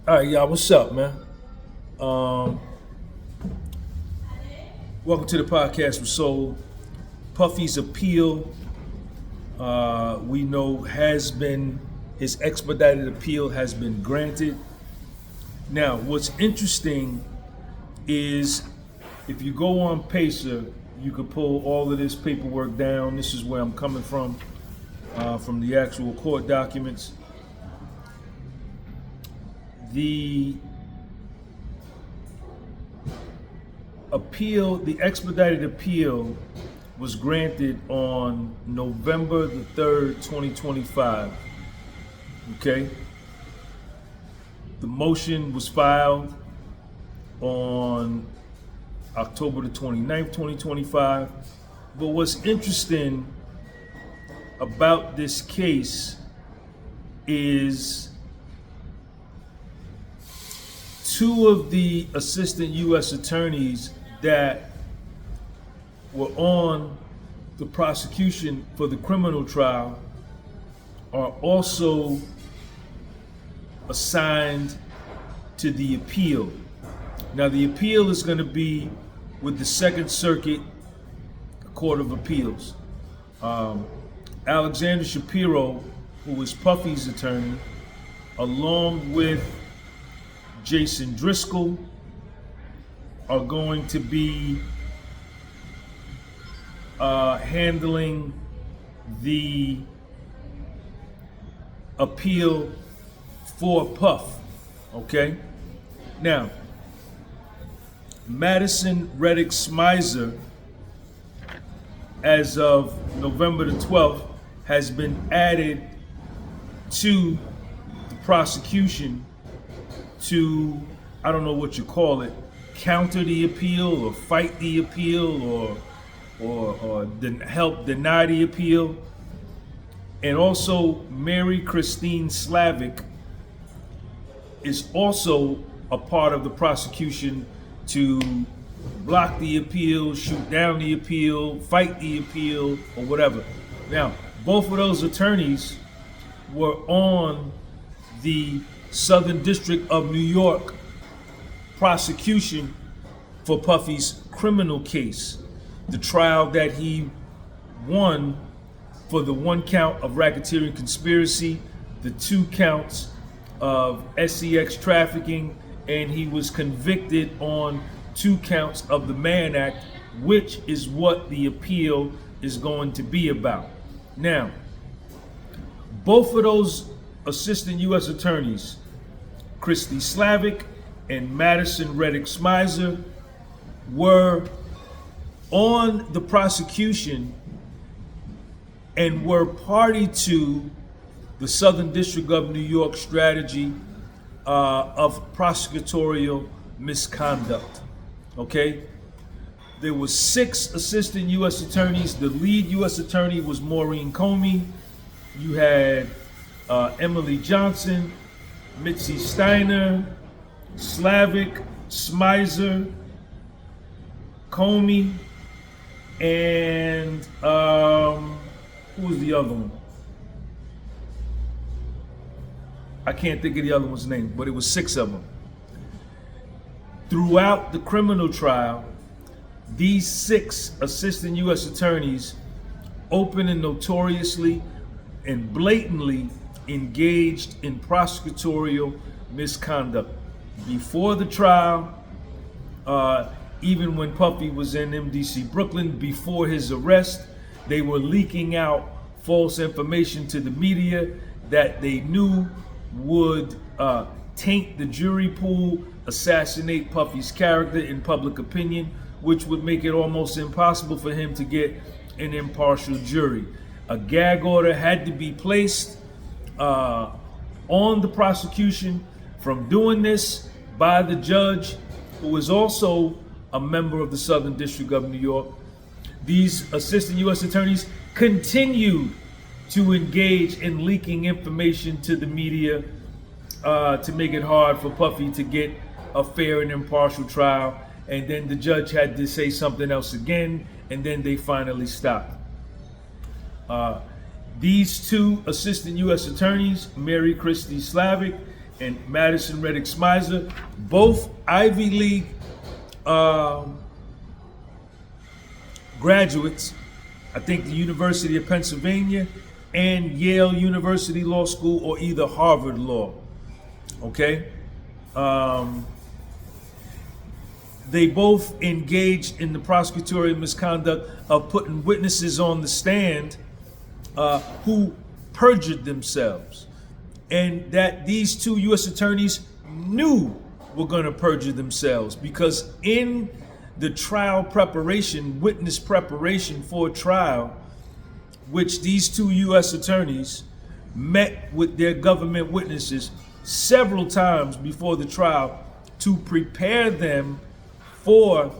All right, y'all, what's up, man? Welcome to the podcast with Soul. Puffy's appeal, we know his expedited appeal has been granted. Now, what's interesting is if you go on Pacer, you can pull all of this paperwork down. This is where I'm coming from the actual court documents. The expedited appeal was granted on November the 3rd, 2025. Okay? The motion was filed on October the 29th, 2025. But what's interesting about this case is two of the assistant U.S. attorneys that were on the prosecution for the criminal trial are also assigned to the appeal. Now, the appeal is going to be with the Second Circuit Court of Appeals. Alexander Shapiro, who is Puffy's attorney, along with Jason Driscoll, are going to be handling the appeal for Puff. Okay? Now, Madison Reddick Smizer, as of November the 12th, has been added to the prosecution to, I don't know what you call it, counter the appeal or fight the appeal or help deny the appeal. And also Mary Christine Slavic is also a part of the prosecution to block the appeal, shoot down the appeal, fight the appeal, or whatever. Now, both of those attorneys were on the Southern District of New York prosecution for Puffy's criminal case, the trial that he won for the 1 count of racketeering conspiracy, the 2 counts of sex trafficking, and he was convicted on 2 counts of the Mann Act, which is what the appeal is going to be about. Now, both of those assistant U.S. attorneys, Christy Slavic and Madison Reddick Smizer, were on the prosecution and were party to the Southern District of New York strategy of prosecutorial misconduct. Okay? There were 6 assistant U.S. attorneys. The lead U.S. attorney was Maureen Comey. You had Emily Johnson, Mitzi Steiner, Slavic, Smizer, Comey, and who was the other one? I can't think of the other one's name, but it was 6 of them. Throughout the criminal trial, these 6 assistant U.S. attorneys open and notoriously and blatantly engaged in prosecutorial misconduct. Before the trial, even when Puffy was in MDC Brooklyn, before his arrest, they were leaking out false information to the media that they knew would taint the jury pool, assassinate Puffy's character in public opinion, which would make it almost impossible for him to get an impartial jury. A gag order had to be placed on the prosecution from doing this by the judge, who is also a member of the Southern District of New York. These assistant U.S. attorneys continued to engage in leaking information to the media to make it hard for Puffy to get a fair and impartial trial. And then the judge had to say something else again, and then they finally stopped. These 2 assistant U.S. attorneys, Mary Christie Slavic and Madison Reddick Smizer, both Ivy League graduates. I think the University of Pennsylvania and Yale University Law School, or either Harvard Law. Okay? They both engaged in the prosecutorial misconduct of putting witnesses on the stand who perjured themselves. And that these two U.S. attorneys knew were going to perjure themselves, because in the trial preparation, witness preparation for trial, which these two U.S. attorneys met with their government witnesses several times before the trial to prepare them for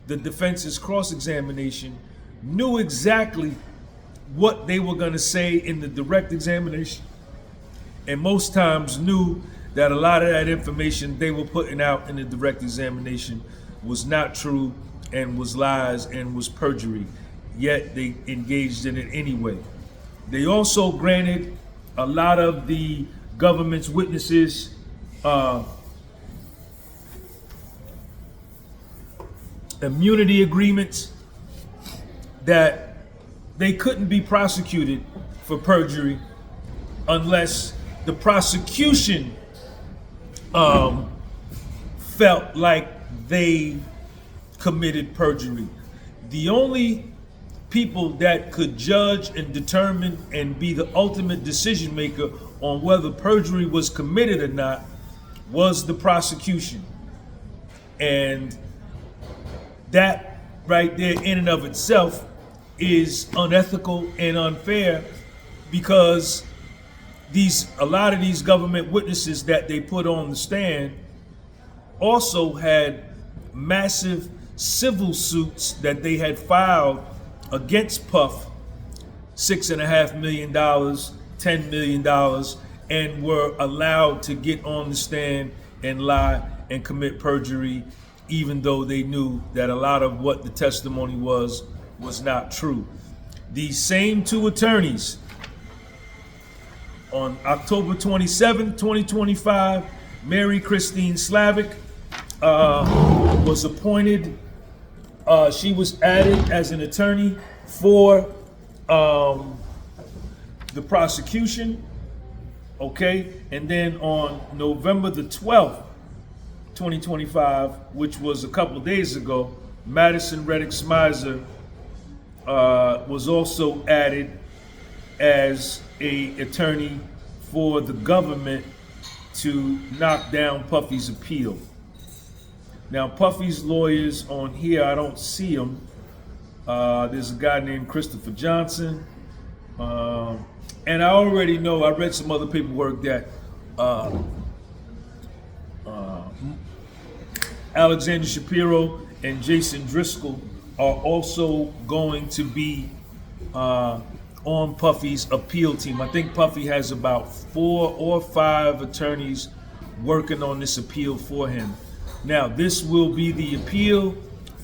the defense's cross-examination, knew exactly what they were going to say in the direct examination, and most times knew that a lot of that information they were putting out in the direct examination was not true and was lies and was perjury, yet they engaged in it anyway. They also granted a lot of the government's witnesses immunity agreements that they couldn't be prosecuted for perjury unless the prosecution felt like they committed perjury. The only people that could judge and determine and be the ultimate decision maker on whether perjury was committed or not was the prosecution. And that right there in and of itself is unethical and unfair, because a lot of these government witnesses that they put on the stand also had massive civil suits that they had filed against Puff, $6.5 million, $10 million, and were allowed to get on the stand and lie and commit perjury, even though they knew that a lot of what the testimony was not true. These same two attorneys, on October 27, 2025, Mary Christine Slavic was appointed. She was added as an attorney for the prosecution. Okay, and then on November the 12th, 2025, which was a couple days ago, Madison Reddick Smizer was also added as an attorney for the government to knock down Puffy's appeal. Now, Puffy's lawyers on here, I don't see them. There's a guy named Christopher Johnson. And I already know, I read some other paperwork that Alexander Shapiro and Jason Driscoll are also going to be on Puffy's appeal team. I think Puffy has about 4 or 5 attorneys working on this appeal for him. Now, this will be the appeal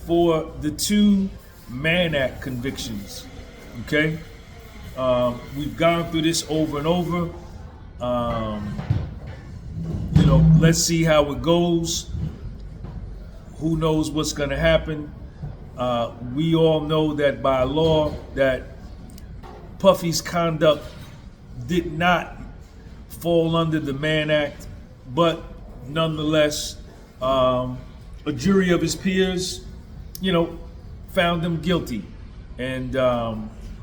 for the 2 Mann Act convictions, okay? We've gone through this over and over. Let's see how it goes. Who knows what's going to happen? We all know that by law that Puffy's conduct did not fall under the Mann Act, but nonetheless, a jury of his peers, found him guilty. And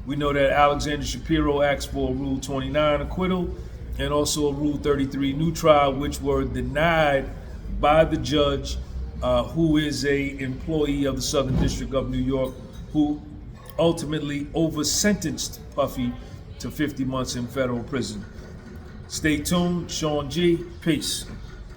we know that Alexander Shapiro asked for a Rule 29 acquittal and also a Rule 33 new trial, which were denied by the judge, who is a employee of the Southern District of New York, who ultimately over-sentenced Puffy to 50 months in federal prison. Stay tuned. Sean G. Peace.